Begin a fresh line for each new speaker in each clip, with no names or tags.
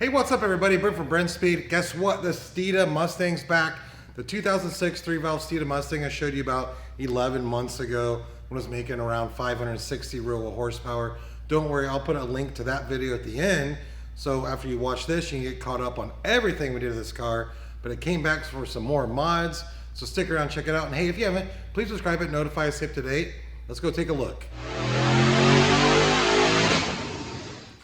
Hey, what's up everybody? Brent from Brenspeed. Guess what? The Steeda Mustang's back. The 2006 3-valve Steeda Mustang I showed you about 11 months ago when it was making around 560 real horsepower. Don't worry, I'll put a link to that video at the end. So after you watch this, you can get caught up on everything we did to this car. But it came back for some more mods. So stick around, check it out. And hey, if you haven't, please subscribe and notify us hip to date. Let's go take a look.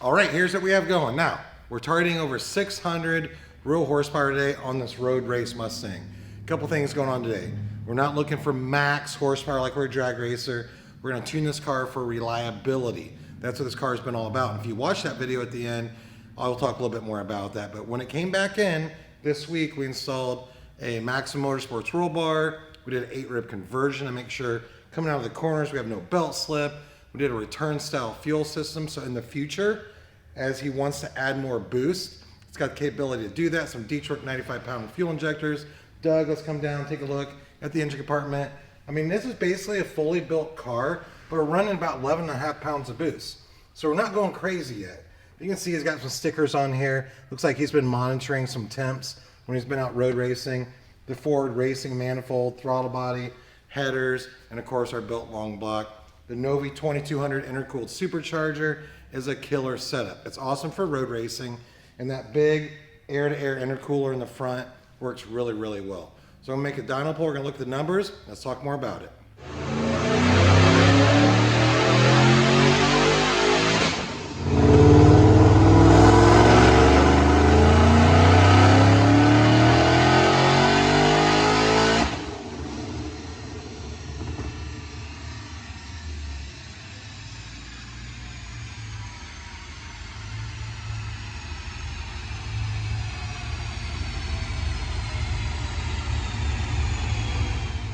All right, here's what we have going. Now, we're targeting over 600 real horsepower today on this road race Mustang. A couple things going on today. We're not looking for max horsepower like we're a drag racer. We're gonna tune this car for reliability. That's what this car has been all about. And if you watch that video at the end, I'll talk a little bit more about that. But when it came back in this week, we installed a Maximum Motorsports roll bar. We did an 8-rib conversion to make sure coming out of the corners, we have no belt slip. We did a return style fuel system. So in the future, as he wants to add more boost, it's got the capability to do that. Some Detroit 95-pound fuel injectors. Doug, let's come down, take a look at the engine compartment. I mean, this is basically a fully built car, but we're running about 11.5 pounds of boost. So we're not going crazy yet. You can see he's got some stickers on here. Looks like he's been monitoring some temps when he's been out road racing. The Ford racing manifold, throttle body, headers, and of course our built long block. The Novi 2200 intercooled supercharger is a killer setup. It's awesome for road racing, and that big air-to-air intercooler in the front works really, really well. So I'm gonna make a dyno pull. We're gonna look at the numbers. Let's talk more about it.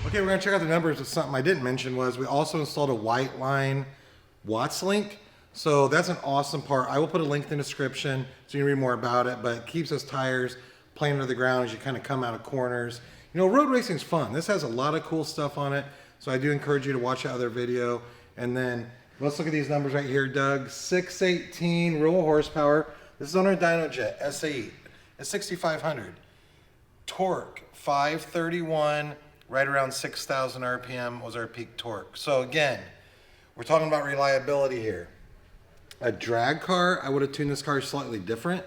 Okay, we're gonna check out the numbers. But something I didn't mention was we also installed a white line watts link. So that's an awesome part. I will put a link in the description so you can read more about it, but it keeps those tires playing to the ground as you kind of come out of corners. You know, road racing's fun. This has a lot of cool stuff on it. So I do encourage you to watch that other video. And then let's look at these numbers right here, Doug. 618 real horsepower. This is on our DynoJet SAE. It's 6,500. Torque, 531. Right around 6,000 RPM was our peak torque. So again, we're talking about reliability here. A drag car, I would have tuned this car slightly different.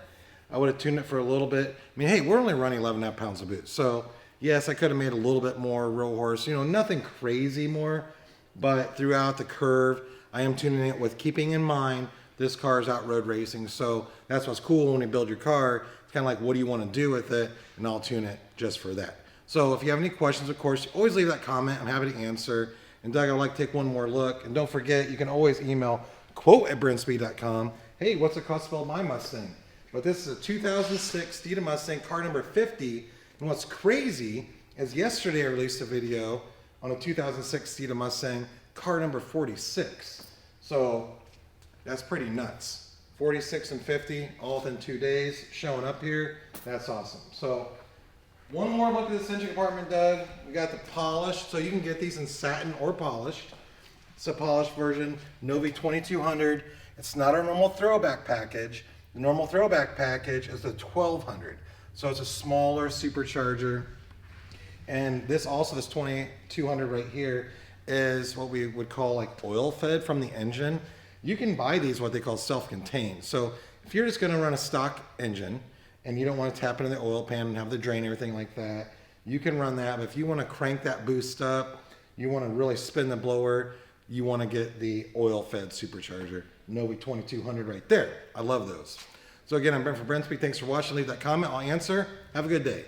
I would have tuned it for a little bit. I mean, hey, we're only running 11.5 pounds of boost. So yes, I could have made a little bit more real horse, you know, nothing crazy more, but throughout the curve, I am tuning it with keeping in mind this car is out road racing. So that's what's cool when you build your car. It's kind of like, what do you want to do with it? And I'll tune it just for that. So if you have any questions, of course, always leave that comment. I'm happy to answer. And Doug, I'd like to take one more look. And don't forget, you can always email quote@brenspeed.com. Hey, what's the cost to build my Mustang? But this is a 2006 Steeda Mustang, car number 50. And what's crazy is yesterday I released a video on a 2006 Steeda Mustang, car number 46. So that's pretty nuts. 46 and 50, all within 2 days, showing up here. That's awesome. So one more look at this engine compartment, Doug. We got the polished, so you can get these in satin or polished. It's a polished version, Novi 2200. It's not our normal throwback package. The normal throwback package is the 1200. So it's a smaller supercharger. And this also, this 2200 right here, is what we would call like oil fed from the engine. You can buy these what they call self-contained. So if you're just gonna run a stock engine, and you don't want to tap into the oil pan and have the drain, everything like that, you can run that. But if you want to crank that boost up, you want to really spin the blower, you want to get the oil-fed supercharger. Novi 2200 right there. I love those. So again, I'm Brent from Brenspeed. Thanks for watching. Leave that comment. I'll answer. Have a good day.